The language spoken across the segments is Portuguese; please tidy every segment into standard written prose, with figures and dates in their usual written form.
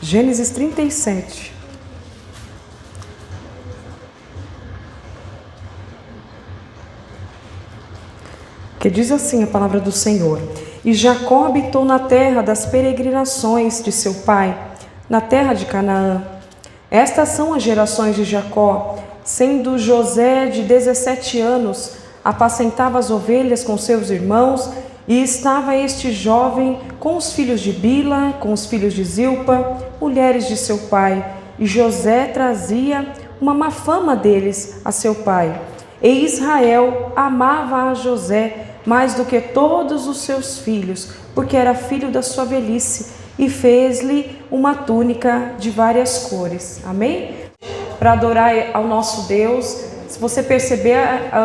Gênesis 37. Que diz assim a palavra do Senhor: E Jacó habitou na terra das peregrinações de seu pai, na terra de Canaã. Estas são as gerações de Jacó. Sendo José de 17 anos, apacentava as ovelhas com seus irmãos, e estava este jovem com os filhos de Bila, com os filhos de Zilpa, mulheres de seu pai. E José trazia uma má fama deles a seu pai. E Israel amava a José mais do que todos os seus filhos, porque era filho da sua velhice, e fez-lhe uma túnica de várias cores. Amém? Para adorar ao nosso Deus, se você perceber,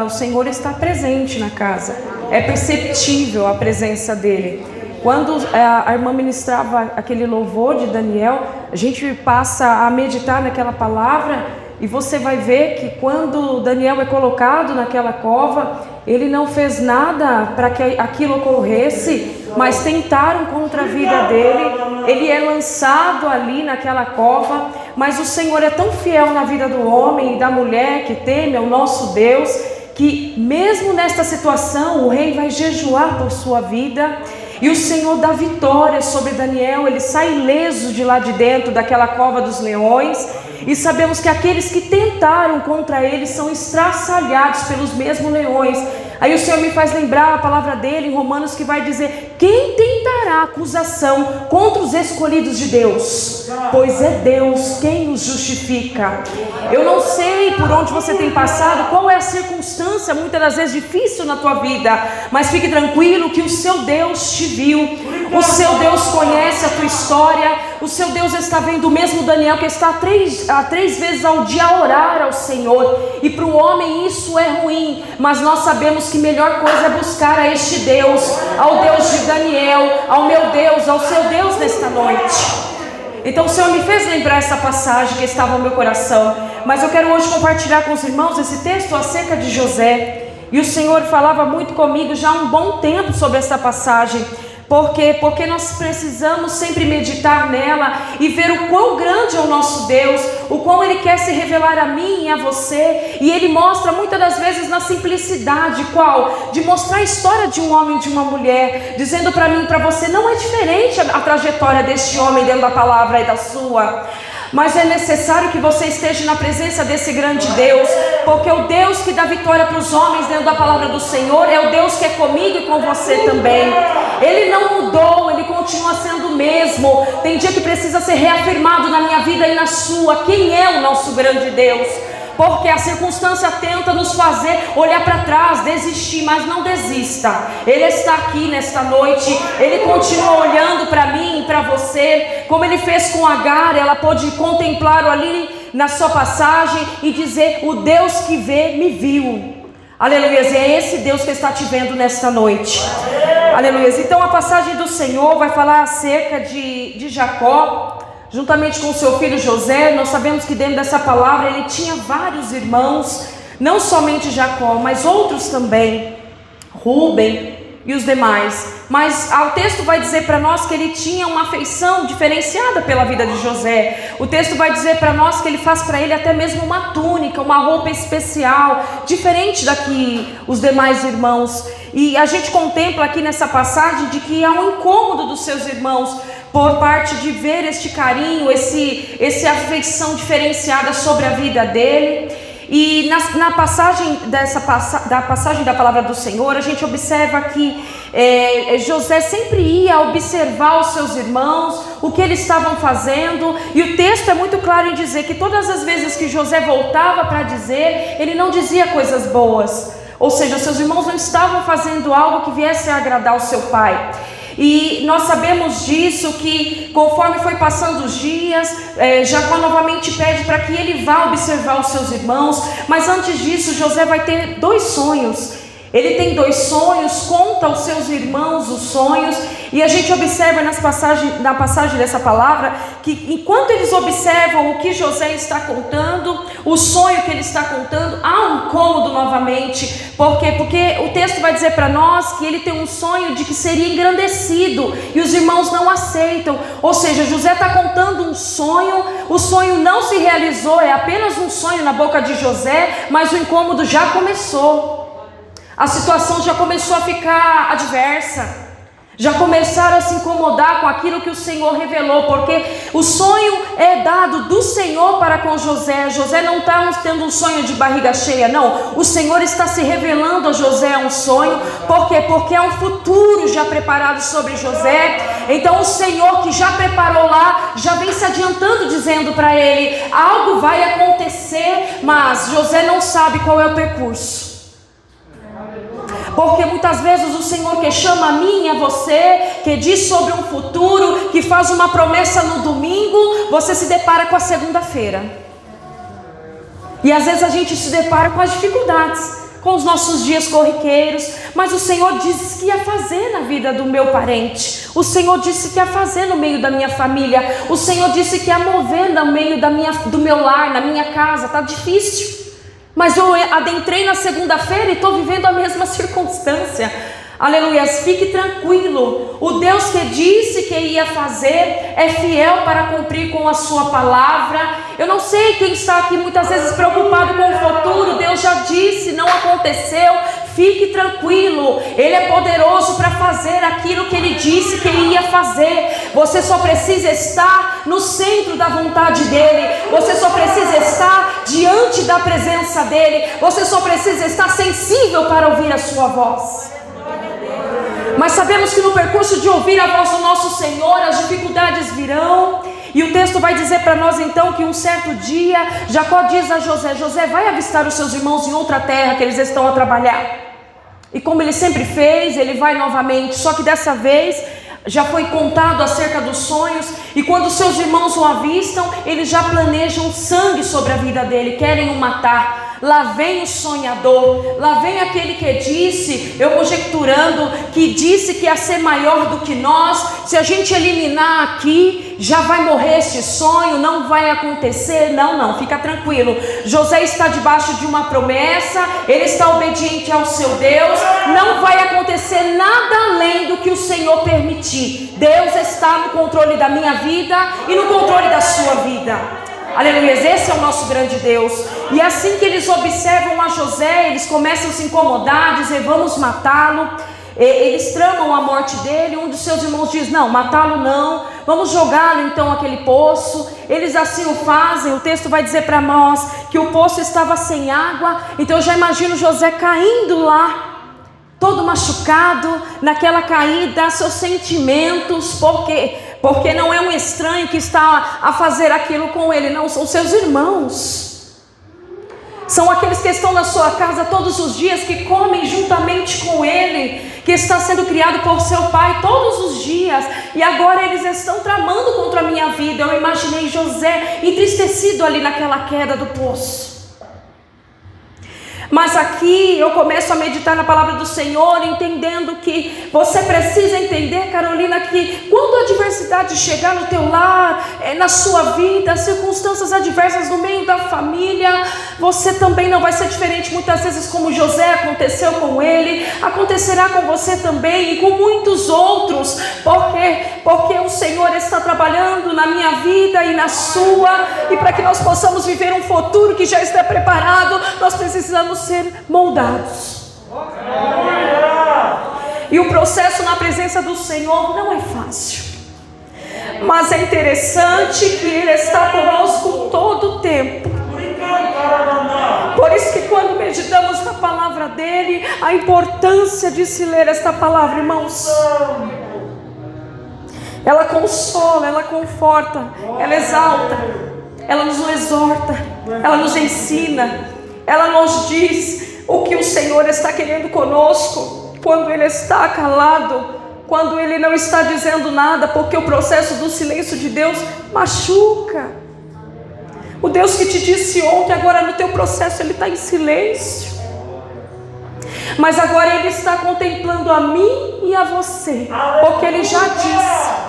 o Senhor está presente na casa. É perceptível a presença dele. Quando a irmã ministrava aquele louvor de Daniel, a gente passa a meditar naquela palavra. E você vai ver que quando Daniel é colocado naquela cova, ele não fez nada para que aquilo ocorresse, mas tentaram contra a vida dele. Ele é lançado ali naquela cova, mas o Senhor é tão fiel na vida do homem e da mulher que teme ao nosso Deus, que mesmo nesta situação o rei vai jejuar por sua vida. E o Senhor dá vitória sobre Daniel, ele sai ileso de lá de dentro daquela cova dos leões. E sabemos que aqueles que tentaram contra ele são estraçalhados pelos mesmos leões. Aí o Senhor me faz lembrar a palavra dele em Romanos, que vai dizer: quem tentará acusação contra os escolhidos de Deus? Pois é Deus quem os justifica. Eu não sei por onde você tem passado, qual é a circunstância muitas das vezes difícil na tua vida, mas fique tranquilo que o seu Deus te viu, o seu Deus conhece a tua história, o seu Deus está vendo o mesmo Daniel que está três vezes ao dia a orar ao Senhor. E para o homem isso é ruim, mas nós sabemos que melhor coisa é buscar a este Deus, ao Deus de Daniel, ao meu Deus, ao seu Deus nesta noite. Então o Senhor me fez lembrar essa passagem que estava no meu coração, mas eu quero hoje compartilhar com os irmãos esse texto acerca de José. E o Senhor falava muito comigo já há um bom tempo sobre essa passagem. Por quê? Porque nós precisamos sempre meditar nela e ver o quão grande é o nosso Deus, o quão Ele quer se revelar a mim e a você. E Ele mostra muitas das vezes na simplicidade, qual? De mostrar a história de um homem e de uma mulher, dizendo para mim e para você: não é diferente a trajetória deste homem dentro da palavra e da sua. Mas é necessário que você esteja na presença desse grande Deus, porque o Deus que dá vitória para os homens dentro da palavra do Senhor é o Deus que é comigo e com você também. Ele não mudou, Ele continua sendo o mesmo. Tem dia que precisa ser reafirmado na minha vida e na sua. Quem é o nosso grande Deus? Porque a circunstância tenta nos fazer olhar para trás, desistir, mas não desista. Ele está aqui nesta noite, Ele continua olhando para mim e para você. Como Ele fez com Agar, ela pôde contemplar ali na sua passagem e dizer: o Deus que vê, me viu. Aleluia, e é esse Deus que está te vendo nesta noite. Aleluia. Então a passagem do Senhor vai falar acerca de Jacó, juntamente com seu filho José. Nós sabemos que dentro dessa palavra ele tinha vários irmãos, não somente Jacó, mas outros também, Rúben e os demais. Mas o texto vai dizer para nós que ele tinha uma afeição diferenciada pela vida de José. O texto vai dizer para nós que ele faz para ele até mesmo uma túnica, uma roupa especial, diferente da que os demais irmãos. E a gente contempla aqui nessa passagem de que há um incômodo dos seus irmãos por parte de ver este carinho, essa afeição diferenciada sobre a vida dele. E na passagem da passagem da palavra do Senhor, a gente observa que José sempre ia observar os seus irmãos, o que eles estavam fazendo. E o texto é muito claro em dizer que todas as vezes que José voltava para dizer, ele não dizia coisas boas. Ou seja, seus irmãos não estavam fazendo algo que viesse a agradar o seu pai. E nós sabemos disso, que conforme foi passando os dias, Jacó novamente pede para que ele vá observar os seus irmãos. Mas antes disso, José vai ter 2 sonhos. Ele tem 2 sonhos, conta aos seus irmãos os sonhos. E a gente observa na passagem dessa palavra que enquanto eles observam o que José está contando, o sonho que ele está contando, há um incômodo novamente. Por quê? Porque o texto vai dizer para nós que ele tem um sonho de que seria engrandecido e os irmãos não aceitam. Ou seja, José está contando um sonho sonho não se realizou, é apenas um sonho na boca de José, mas o incômodo já começou. A situação já começou a ficar adversa. Já começaram a se incomodar com aquilo que o Senhor revelou, porque o sonho é dado do Senhor para com José. José não está tendo um sonho de barriga cheia, não. O Senhor está se revelando a José um sonho. Por quê? Porque há um futuro já preparado sobre José. Então o Senhor que já preparou lá, já vem se adiantando, dizendo para ele: algo vai acontecer, mas José não sabe qual é o percurso. Porque muitas vezes o Senhor que chama a mim e a você, que diz sobre um futuro, que faz uma promessa no domingo, você se depara com a segunda-feira. E às vezes a gente se depara com as dificuldades, com os nossos dias corriqueiros. Mas o Senhor disse que ia fazer na vida do meu parente. O Senhor disse que ia fazer no meio da minha família. O Senhor disse que ia mover no meio do meu lar, na minha casa. Está difícil. Mas eu adentrei na segunda-feira e estou vivendo a mesma circunstância. Aleluia, fique tranquilo. O Deus que disse que ia fazer é fiel para cumprir com a sua palavra. Eu não sei quem está aqui muitas vezes preocupado com o futuro. Deus já disse, não aconteceu. Fique tranquilo, Ele é poderoso para fazer aquilo que Ele disse que ia fazer. Você só precisa estar no centro da vontade dEle. Você só precisa estar diante da presença dEle. Você só precisa estar sensível para ouvir a sua voz. Mas sabemos que no percurso de ouvir a voz do nosso Senhor, as dificuldades virão. E o texto vai dizer para nós então que um certo dia, Jacó diz a José: José, vai avistar os seus irmãos em outra terra que eles estão a trabalhar. E como ele sempre fez, ele vai novamente, só que dessa vez já foi contado acerca dos sonhos. E quando seus irmãos o avistam, eles já planejam sangue sobre a vida dele, querem o matar. Lá vem o sonhador, lá vem aquele que disse, eu conjecturando, que disse que ia ser maior do que nós. Se a gente eliminar aqui, já vai morrer esse sonho, não vai acontecer. Não, fica tranquilo. José está debaixo de uma promessa, ele está obediente ao seu Deus. Não vai acontecer nada além do que o Senhor permitir. Deus está no controle da minha vida e no controle da sua vida. Aleluia, esse é o nosso grande Deus. E assim que eles observam a José, eles começam a se incomodar, dizer: vamos matá-lo. Eles tramam a morte dele. Um dos seus irmãos diz: não, matá-lo não, vamos jogá-lo então naquele poço. Eles assim o fazem. O texto vai dizer para nós que o poço estava sem água. Então eu já imagino José caindo lá, todo machucado, naquela caída, seus sentimentos, porque não é um estranho que está a fazer aquilo com ele, não, são seus irmãos, são aqueles que estão na sua casa todos os dias, que comem juntamente com ele, que está sendo criado por seu pai todos os dias, e agora eles estão tramando contra a minha vida. Eu imaginei José entristecido ali naquela queda do poço. Mas aqui eu começo a meditar na palavra do Senhor, entendendo que você precisa entender, Carolina, que quando a adversidade chegar no teu lar, na sua vida, circunstâncias adversas no meio da família, você também não vai ser diferente. Muitas vezes, como José, aconteceu com ele, acontecerá com você também e com muitos outros, porque o Senhor está trabalhando na minha vida e na sua, e para que nós possamos viver um futuro que já está preparado, nós precisamos ser moldados. E o processo na presença do Senhor não é fácil, mas é interessante que Ele está conosco todo o tempo. Por isso que quando meditamos na palavra dEle, a importância de se ler esta palavra, irmãos, ela consola, ela conforta, ela exalta, ela nos exorta, ela nos ensina. Ela nos diz o que o Senhor está querendo conosco, quando Ele está calado, quando Ele não está dizendo nada, porque o processo do silêncio de Deus machuca. O Deus que te disse ontem, agora no teu processo Ele está em silêncio. Mas agora Ele está contemplando a mim e a você, porque Ele já disse.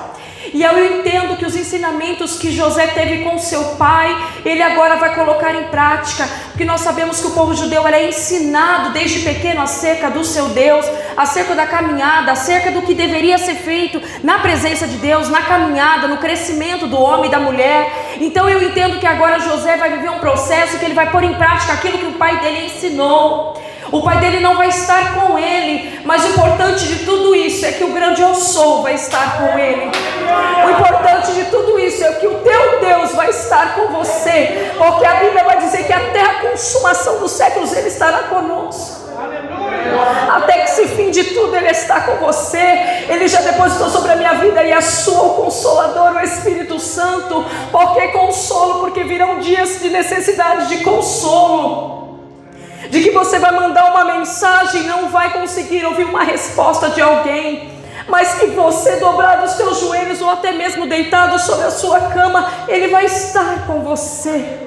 E eu entendo que os ensinamentos que José teve com seu pai, ele agora vai colocar em prática, porque nós sabemos que o povo judeu era ensinado desde pequeno acerca do seu Deus, acerca da caminhada, acerca do que deveria ser feito na presença de Deus, na caminhada, no crescimento do homem e da mulher. Então eu entendo que agora José vai viver um processo que ele vai pôr em prática aquilo que o pai dele ensinou. O pai dele não vai estar com ele, mas o importante de tudo isso é que o grande eu sou vai estar com ele. O importante de tudo isso é que o teu Deus vai estar com você, porque a Bíblia vai dizer que até a consumação dos séculos ele estará conosco. Até que se fim de tudo ele está com você. Ele já depositou sobre a minha vida e a sua o Consolador, o Espírito Santo. Por que consolo? Porque virão dias de necessidade de consolo, de que você vai mandar uma mensagem e não vai conseguir ouvir uma resposta de alguém, mas que você, dobrado os seus joelhos ou até mesmo deitado sobre a sua cama, ele vai estar com você.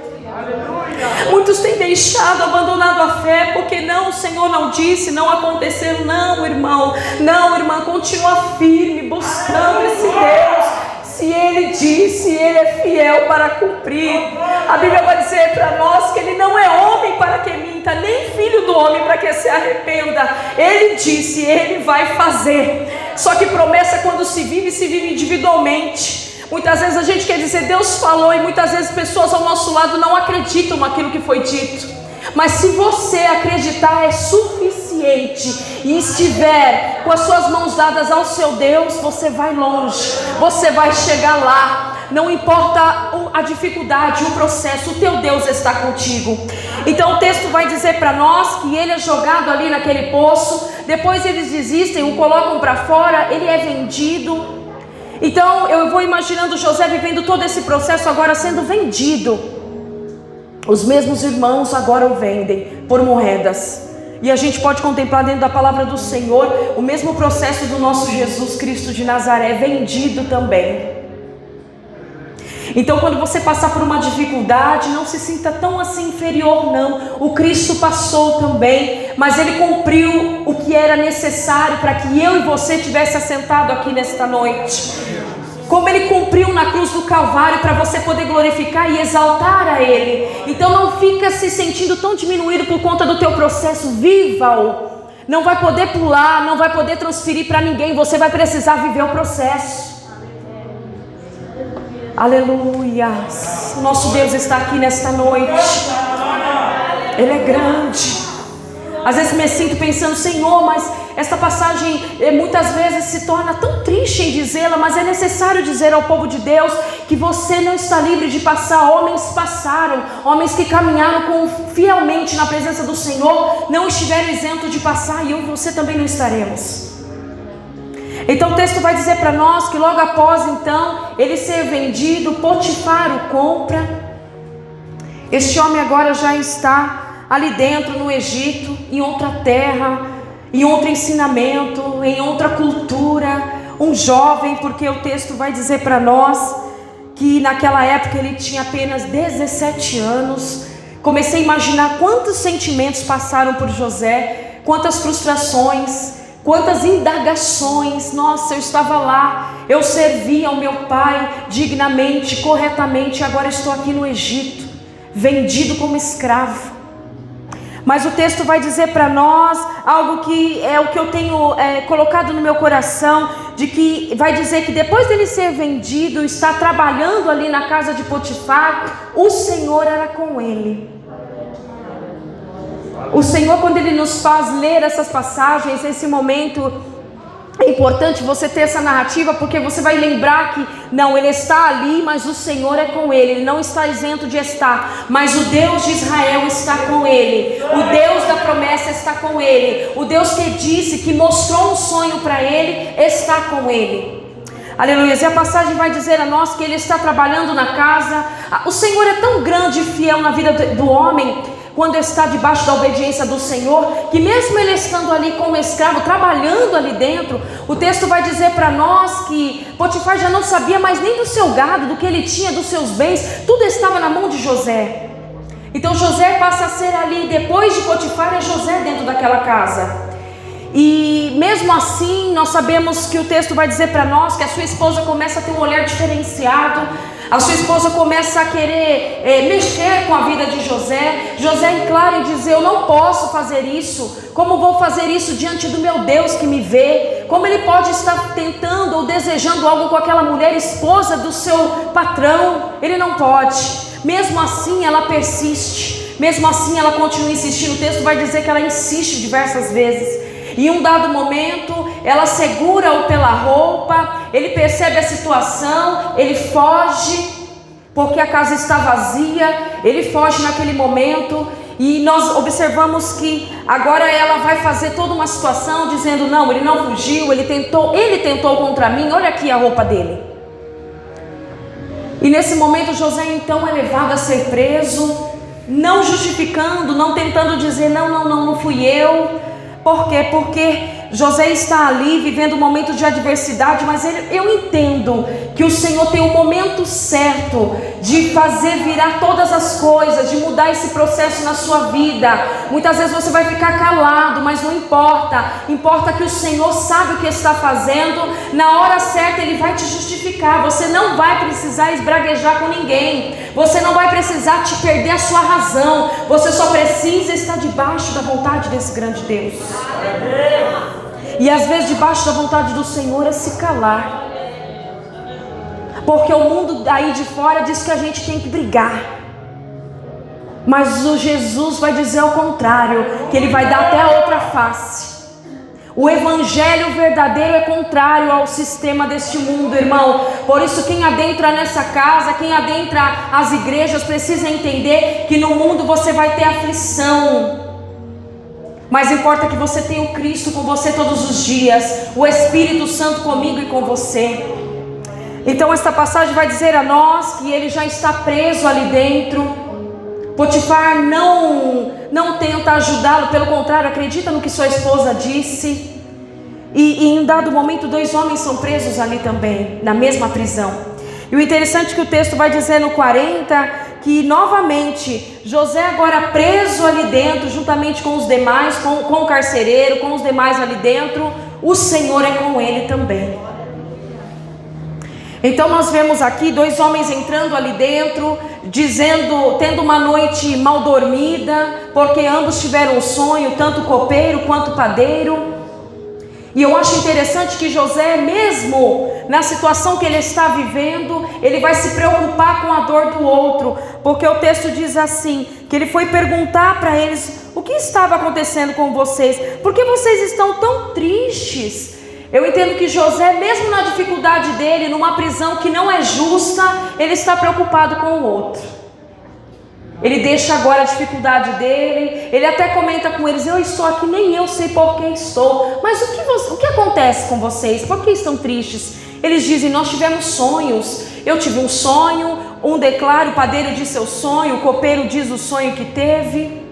Muitos têm deixado, abandonado a fé, porque não, o Senhor não disse, não aconteceu. Não, irmão, não, irmã, continua firme, buscando esse Deus. Se Ele disse, Ele é fiel para cumprir. A Bíblia vai dizer para nós que Ele não é homem para que minta, nem filho do homem para que se arrependa. Ele disse, Ele vai fazer. Só que promessa, quando se vive individualmente. Muitas vezes a gente quer dizer Deus falou, e muitas vezes pessoas ao nosso lado não acreditam naquilo que foi dito. Mas se você acreditar é suficiente e estiver com as suas mãos dadas ao seu Deus, você vai longe, você vai chegar lá. Não importa a dificuldade, o processo, o teu Deus está contigo. Então o texto vai dizer para nós que ele é jogado ali naquele poço. Depois eles desistem, o colocam para fora, ele é vendido. Então eu vou imaginando José vivendo todo esse processo agora sendo vendido. Os mesmos irmãos agora o vendem por moedas. E a gente pode contemplar dentro da palavra do Senhor o mesmo processo do nosso Jesus Cristo de Nazaré, vendido também. Então quando você passar por uma dificuldade, não se sinta tão assim inferior não. O Cristo passou também, mas Ele cumpriu o que era necessário para que eu e você tivesse assentado aqui nesta noite. Como Ele cumpriu na cruz do Calvário para você poder glorificar e exaltar a Ele. Então não fica se sentindo tão diminuído por conta do teu processo, viva-o. Não vai poder pular, não vai poder transferir para ninguém, você vai precisar viver o processo. Aleluia. O nosso Deus está aqui nesta noite. Ele é grande. Às vezes me sinto pensando, Senhor, mas esta passagem muitas vezes se torna tão triste em dizê-la, mas é necessário dizer ao povo de Deus que você não está livre de passar. Homens passaram, homens que caminharam fielmente na presença do Senhor, não estiveram isentos de passar, e eu e você também não estaremos. Então o texto vai dizer para nós que logo após então ele ser vendido, Potifar o compra. Este homem agora já está ali dentro no Egito, em outra terra, em outro ensinamento, em outra cultura, um jovem, porque o texto vai dizer para nós que naquela época ele tinha apenas 17 anos. Comecei a imaginar quantos sentimentos passaram por José, quantas frustrações, quantas indagações. Nossa, eu estava lá, eu servia ao meu pai dignamente, corretamente, agora estou aqui no Egito, vendido como escravo. Mas o texto vai dizer para nós algo que é o que eu tenho colocado no meu coração, de que vai dizer que depois dele ser vendido, estar trabalhando ali na casa de Potifar, o Senhor era com ele. O Senhor, quando Ele nos faz ler essas passagens, esse momento, é importante você ter essa narrativa, porque você vai lembrar que não, ele está ali, mas o Senhor é com ele. Ele não está isento de estar, mas o Deus de Israel está com ele. O Deus da promessa está com ele. O Deus que disse, que mostrou um sonho para ele, está com ele. Aleluia. E a passagem vai dizer a nós que ele está trabalhando na casa. O Senhor é tão grande e fiel na vida do homem, quando está debaixo da obediência do Senhor, que mesmo ele estando ali como escravo, trabalhando ali dentro, o texto vai dizer para nós que Potifar já não sabia mais nem do seu gado, do que ele tinha, dos seus bens, tudo estava na mão de José. Então José passa a ser ali, depois de Potifar, é José dentro daquela casa. E mesmo assim, nós sabemos que o texto vai dizer para nós que a sua esposa começa a ter um olhar diferenciado. A sua esposa começa a querer mexer com a vida de José. José enclara em dizer, eu não posso fazer isso. Como vou fazer isso diante do meu Deus que me vê? Como ele pode estar tentando ou desejando algo com aquela mulher, esposa do seu patrão? Ele não pode. Mesmo assim ela persiste, mesmo assim ela continua insistindo. O texto vai dizer que ela insiste diversas vezes. Em um dado momento, ela segura-o pela roupa, ele percebe a situação, ele foge, porque a casa está vazia, ele foge naquele momento, e nós observamos que agora ela vai fazer toda uma situação, dizendo, não, ele não fugiu, ele tentou contra mim, olha aqui a roupa dele. E nesse momento José então é levado a ser preso, não justificando, não tentando dizer, não fui eu. Por quê? Porque José está ali vivendo um momento de adversidade, mas eu entendo que o Senhor tem um momento certo de fazer virar todas as coisas, de mudar esse processo na sua vida. Muitas vezes você vai ficar calado, mas não importa. Importa que o Senhor sabe o que está fazendo. Na hora certa Ele vai te justificar. Você não vai precisar esbraguejar com ninguém. Você não vai precisar te perder a sua razão. Você só precisa estar debaixo da vontade desse grande Deus. E às vezes debaixo da vontade do Senhor é se calar, porque o mundo aí de fora diz que a gente tem que brigar, mas o Jesus vai dizer ao contrário, que Ele vai dar até a outra face. O evangelho verdadeiro é contrário ao sistema deste mundo, irmão. Por isso quem adentra nessa casa, quem adentra as igrejas, precisa entender que no mundo você vai ter aflição, mas importa que você tenha o Cristo com você todos os dias, o Espírito Santo comigo e com você. Então esta passagem vai dizer a nós que ele já está preso ali dentro. Potifar não tenta ajudá-lo, pelo contrário, acredita no que sua esposa disse. E em um dado momento 2 homens são presos ali também, na mesma prisão. E o interessante é que o texto vai dizer no 40, que novamente José agora preso ali dentro, juntamente com os demais, com o carcereiro, com os demais ali dentro, o Senhor é com ele também. Então nós vemos aqui 2 homens entrando ali dentro, tendo uma noite mal dormida, porque ambos tiveram um sonho, tanto o copeiro quanto o padeiro. E eu acho interessante que José, mesmo na situação que ele está vivendo, ele vai se preocupar com a dor do outro, porque o texto diz assim, que ele foi perguntar para eles, o que estava acontecendo com vocês? Por que vocês estão tão tristes? Eu entendo que José, mesmo na dificuldade dele, numa prisão que não é justa, ele está preocupado com o outro. Ele deixa agora a dificuldade dele, ele até comenta com eles, eu estou aqui, nem eu sei por que estou, mas o que acontece com vocês? Por que estão tristes? Eles dizem, nós tivemos sonhos, eu tive um sonho, um declara, o padeiro diz seu sonho, o copeiro diz o sonho que teve.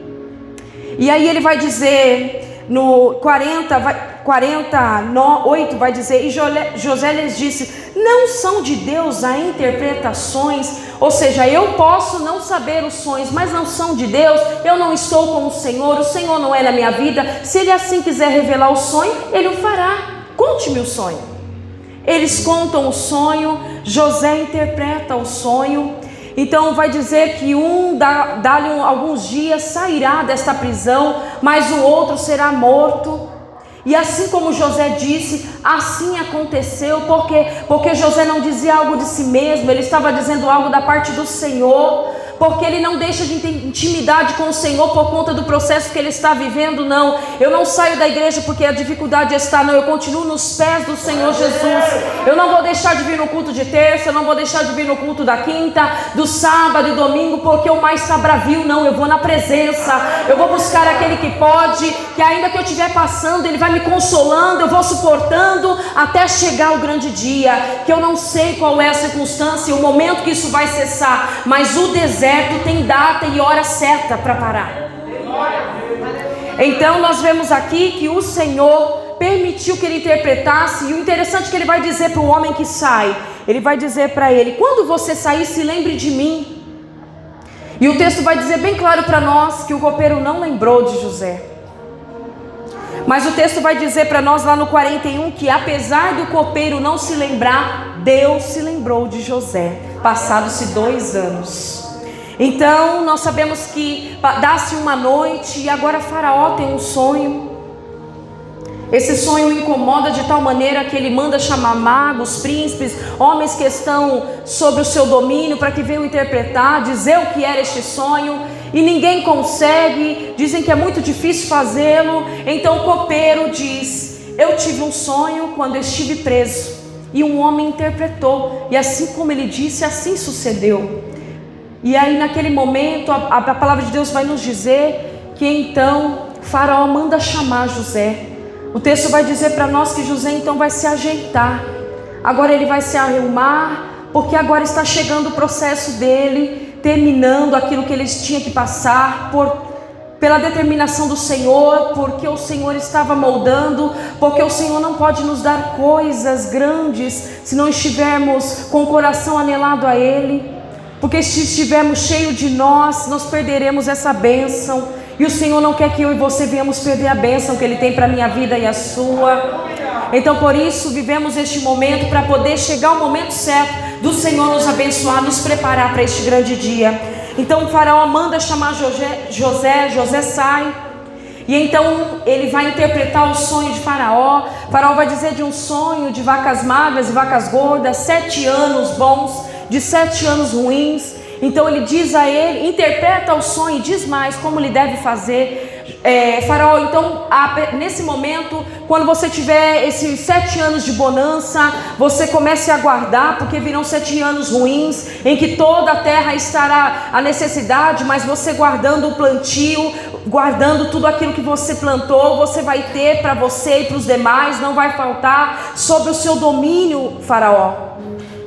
E aí ele vai dizer, no 48 vai dizer, e José lhes disse, não são de Deus as interpretações, ou seja, eu posso não saber os sonhos, mas não são de Deus, eu não estou com o Senhor não é na minha vida, se Ele assim quiser revelar o sonho, Ele o fará, conte-me o sonho. Eles contam o sonho, José interpreta o sonho, então vai dizer que dá-lhe alguns dias, sairá desta prisão, mas o outro será morto. E assim como José disse, assim aconteceu, porque José não dizia algo de si mesmo, ele estava dizendo algo da parte do Senhor, porque ele não deixa de ter intimidade com o Senhor por conta do processo que ele está vivendo. Não, eu não saio da igreja porque a dificuldade está, não, eu continuo nos pés do Senhor Jesus. Eu não vou deixar de vir no culto de terça, eu não vou deixar de vir no culto da quinta, do sábado e domingo, porque o mais está bravio, não, eu vou na presença, eu vou buscar aquele que pode, que ainda que eu estiver passando, ele vai me consolando, eu vou suportando até chegar o grande dia, que eu não sei qual é a circunstância, o momento que isso vai cessar, mas o deserto tem data e hora certa para parar. Então nós vemos aqui que o Senhor permitiu que ele interpretasse, e o interessante é que ele vai dizer para o homem que sai, ele vai dizer para ele, quando você sair, se lembre de mim. E o texto vai dizer bem claro para nós que o copeiro não lembrou de José, mas o texto vai dizer para nós lá no 41 que apesar do copeiro não se lembrar, Deus se lembrou de José, passados-se 2 anos. Então nós sabemos que dá-se uma noite e agora Faraó tem um sonho. Esse sonho o incomoda de tal maneira que ele manda chamar magos, príncipes, homens que estão sob o seu domínio, para que venham interpretar, dizer o que era este sonho, e ninguém consegue, dizem que é muito difícil fazê-lo. Então o copeiro diz: eu tive um sonho quando estive preso, e um homem interpretou, e assim como ele disse, assim sucedeu. E aí naquele momento a palavra de Deus vai nos dizer que então Faraó manda chamar José. O texto vai dizer para nós que José então vai se ajeitar. Agora ele vai se arrumar, porque agora está chegando o processo dele, terminando aquilo que ele tinha que passar, pela determinação do Senhor, porque o Senhor estava moldando, porque o Senhor não pode nos dar coisas grandes se não estivermos com o coração anelado a Ele, porque se estivermos cheios de nós perderemos essa bênção. E o Senhor não quer que eu e você venhamos perder a bênção que Ele tem para a minha vida e a sua. Então por isso vivemos este momento, para poder chegar o momento certo do Senhor nos abençoar, nos preparar para este grande dia. Então o faraó manda chamar José sai, e então ele vai interpretar o sonho de Faraó. Faraó vai dizer de um sonho de vacas magras e vacas gordas, 7 anos bons, de 7 anos ruins. Então ele diz a ele, interpreta o sonho e diz mais como ele deve fazer. Faraó, então nesse momento, quando você tiver esses 7 anos de bonança, você comece a aguardar, porque virão 7 anos ruins, em que toda a terra estará a necessidade, mas você guardando o plantio, guardando tudo aquilo que você plantou, você vai ter para você e para os demais, não vai faltar sobre o seu domínio, Faraó.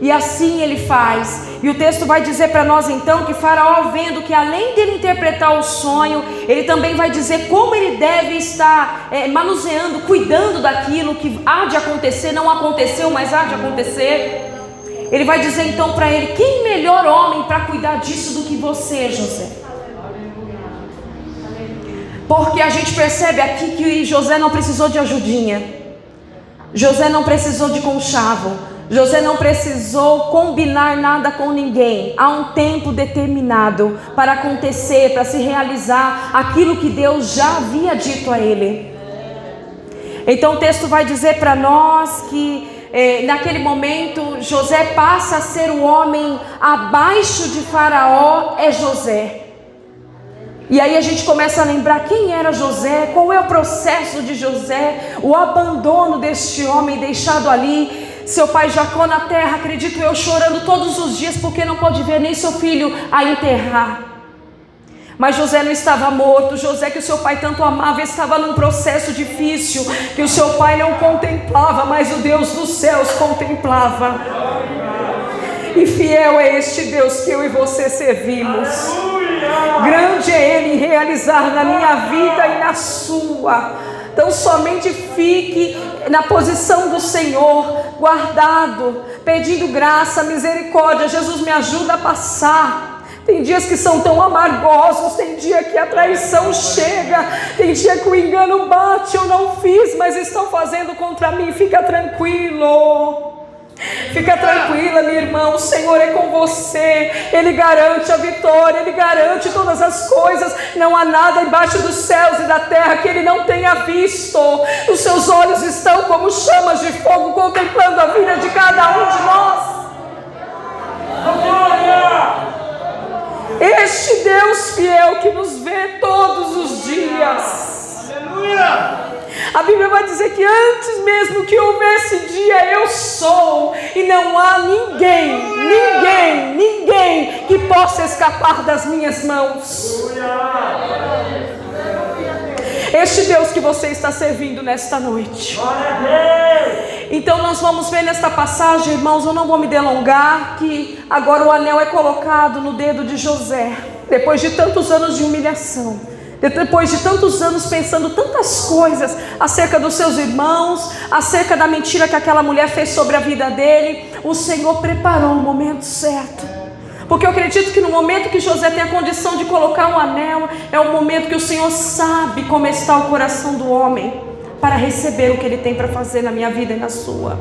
E assim ele faz. E o texto vai dizer para nós então que Faraó, vendo que além dele interpretar o sonho, ele também vai dizer como ele deve estar manuseando, cuidando daquilo que há de acontecer. Não aconteceu, mas há de acontecer. Ele vai dizer então para ele: quem melhor homem para cuidar disso do que você, José? Porque a gente percebe aqui que José não precisou de ajudinha, José não precisou de conchavo, José não precisou combinar nada com ninguém. Há um tempo determinado para acontecer, para se realizar aquilo que Deus já havia dito a ele. Então o texto vai dizer para nós que naquele momento José passa a ser o homem abaixo de Faraó, é José. E aí a gente começa a lembrar quem era José, qual é o processo de José, o abandono deste homem deixado ali. Seu pai Jacó na terra, acredito eu, chorando todos os dias porque não pode ver nem seu filho a enterrar. Mas José não estava morto. José, que o seu pai tanto amava, estava num processo difícil que o seu pai não contemplava, mas o Deus dos céus contemplava. E fiel é este Deus que eu e você servimos. Grande é Ele em realizar na minha vida e na sua. Então somente fique na posição do Senhor, guardado, pedindo graça, misericórdia. Jesus, me ajuda a passar. Tem dias que são tão amargosos, tem dia que a traição chega, tem dia que o engano bate. Eu não fiz, mas estão fazendo contra mim. Fica tranquilo. Fica tranquila, minha irmã, o Senhor é com você. Ele garante a vitória, Ele garante todas as coisas. Não há nada embaixo dos céus e da terra que Ele não tenha visto. Os seus olhos estão como chamas de fogo, contemplando a vida de cada um de nós. Este Deus fiel que nos vê todos os dias. Aleluia! A Bíblia vai dizer que antes mesmo que houvesse dia, eu sou. E não há ninguém que possa escapar das minhas mãos. Este Deus que você está servindo nesta noite. Então nós vamos ver nesta passagem, irmãos, eu não vou me delongar, que agora o anel é colocado no dedo de José. Depois de tantos anos de humilhação, depois de tantos anos pensando tantas coisas acerca dos seus irmãos, acerca da mentira que aquela mulher fez sobre a vida dele, o Senhor preparou o momento certo. Porque eu acredito que no momento que José tem a condição de colocar um anel, é o momento que o Senhor sabe como está o coração do homem, para receber o que Ele tem para fazer na minha vida e na sua,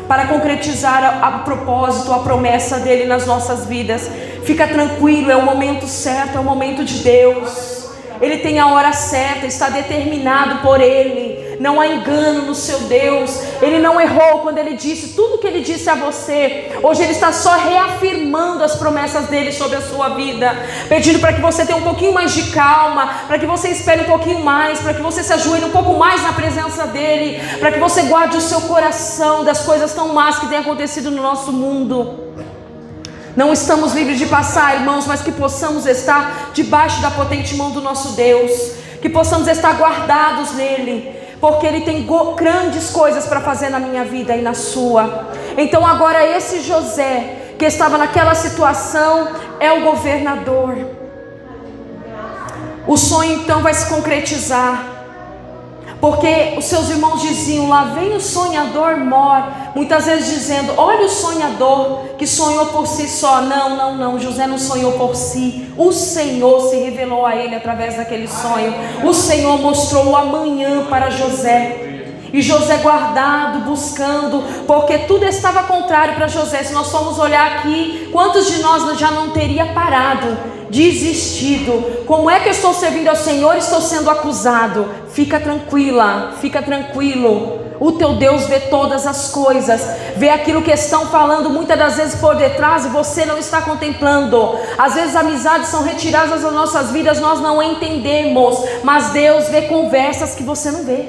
para concretizar a propósito, a promessa dEle nas nossas vidas. Fica tranquilo, é o momento certo, é o momento de Deus. Ele tem a hora certa, está determinado por Ele. Não há engano no seu Deus. Ele não errou quando Ele disse tudo que Ele disse a você. Hoje Ele está só reafirmando as promessas dEle sobre a sua vida, pedindo para que você tenha um pouquinho mais de calma, para que você espere um pouquinho mais, para que você se ajoelhe um pouco mais na presença dEle, para que você guarde o seu coração das coisas tão más que têm acontecido no nosso mundo. Não estamos livres de passar, irmãos, mas que possamos estar debaixo da potente mão do nosso Deus, que possamos estar guardados nele, porque Ele tem grandes coisas para fazer na minha vida e na sua. Então agora esse José, que estava naquela situação, é o governador. O sonho então vai se concretizar, porque os seus irmãos diziam: lá vem o sonhador mor, muitas vezes dizendo: olha o sonhador que sonhou por si só. Não, José não sonhou por si. O Senhor se revelou a ele através daquele sonho. O Senhor mostrou o amanhã para José, e José guardado, buscando, porque tudo estava contrário para José. Se nós formos olhar aqui, quantos de nós já não teria parado, desistido? Como é que eu estou servindo ao Senhor e estou sendo acusado? Fica tranquila, fica tranquilo. O teu Deus vê todas as coisas, vê aquilo que estão falando muitas das vezes por detrás e você não está contemplando. Às vezes amizades são retiradas das nossas vidas, nós não entendemos, mas Deus vê conversas que você não vê.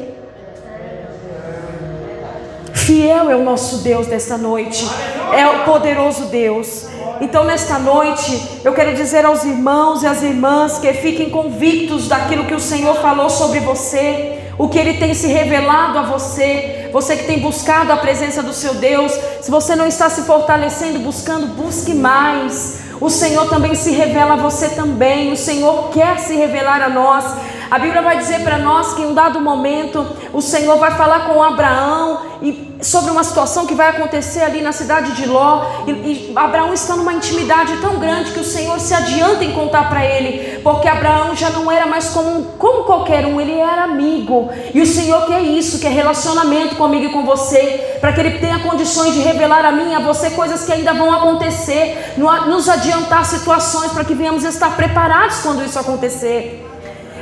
Fiel é o nosso Deus desta noite, é o poderoso Deus. Então nesta noite eu quero dizer aos irmãos e às irmãs que fiquem convictos daquilo que o Senhor falou sobre você, o que Ele tem se revelado a você. Você que tem buscado a presença do seu Deus, se você não está se fortalecendo, buscando, busque mais. O Senhor também se revela a você também. O Senhor quer se revelar a nós. A Bíblia vai dizer para nós que em um dado momento o Senhor vai falar com Abraão sobre uma situação que vai acontecer ali na cidade de Ló, e Abraão está numa intimidade tão grande que o Senhor se adianta em contar para ele, porque Abraão já não era mais como qualquer um, ele era amigo, e o Senhor quer isso, quer relacionamento comigo e com você, para que Ele tenha condições de revelar a mim e a você coisas que ainda vão acontecer, nos adiantar situações para que venhamos estar preparados quando isso acontecer.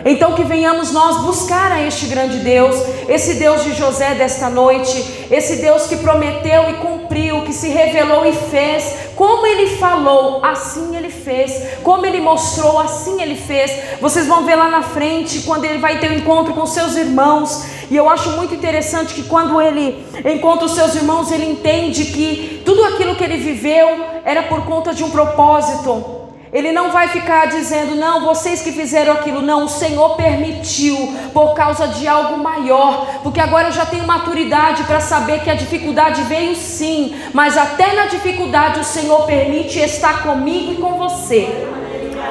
Então que venhamos nós buscar a este grande Deus, esse Deus de José desta noite, esse Deus que prometeu e cumpriu, que se revelou e fez, como Ele falou, assim Ele fez, como Ele mostrou, assim Ele fez. Vocês vão ver lá na frente, quando Ele vai ter um encontro com seus irmãos, e eu acho muito interessante que quando Ele encontra os seus irmãos, Ele entende que tudo aquilo que Ele viveu era por conta de um propósito. Ele não vai ficar dizendo: não, vocês que fizeram aquilo. Não, o Senhor permitiu por causa de algo maior, porque agora eu já tenho maturidade para saber que a dificuldade veio sim, mas até na dificuldade o Senhor permite estar comigo e com você.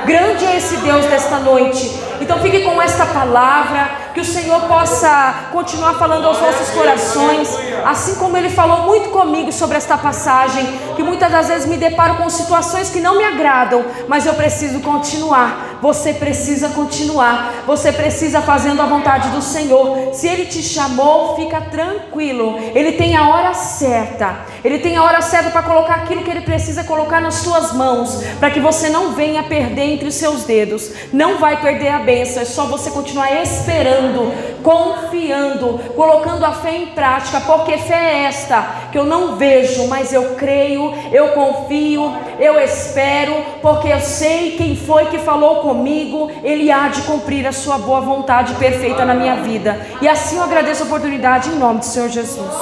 Grande é esse Deus desta noite. Então fique com esta palavra, que o Senhor possa continuar falando aos nossos corações, assim como Ele falou muito comigo sobre esta passagem, que muitas das vezes me deparo com situações que não me agradam, mas eu preciso continuar. Você precisa continuar, você precisa fazendo a vontade do Senhor. Se Ele te chamou, fica tranquilo, Ele tem a hora certa, Ele tem a hora certa para colocar aquilo que Ele precisa colocar nas suas mãos, para que você não venha perder entre os seus dedos. Não vai perder a bênção, é só você continuar esperando, confiando, colocando a fé em prática, porque fé é esta, que eu não vejo, mas eu creio, eu confio, eu espero, porque eu sei quem foi que falou comigo, Ele há de cumprir a sua boa vontade perfeita na minha vida. E assim eu agradeço a oportunidade em nome do Senhor Jesus.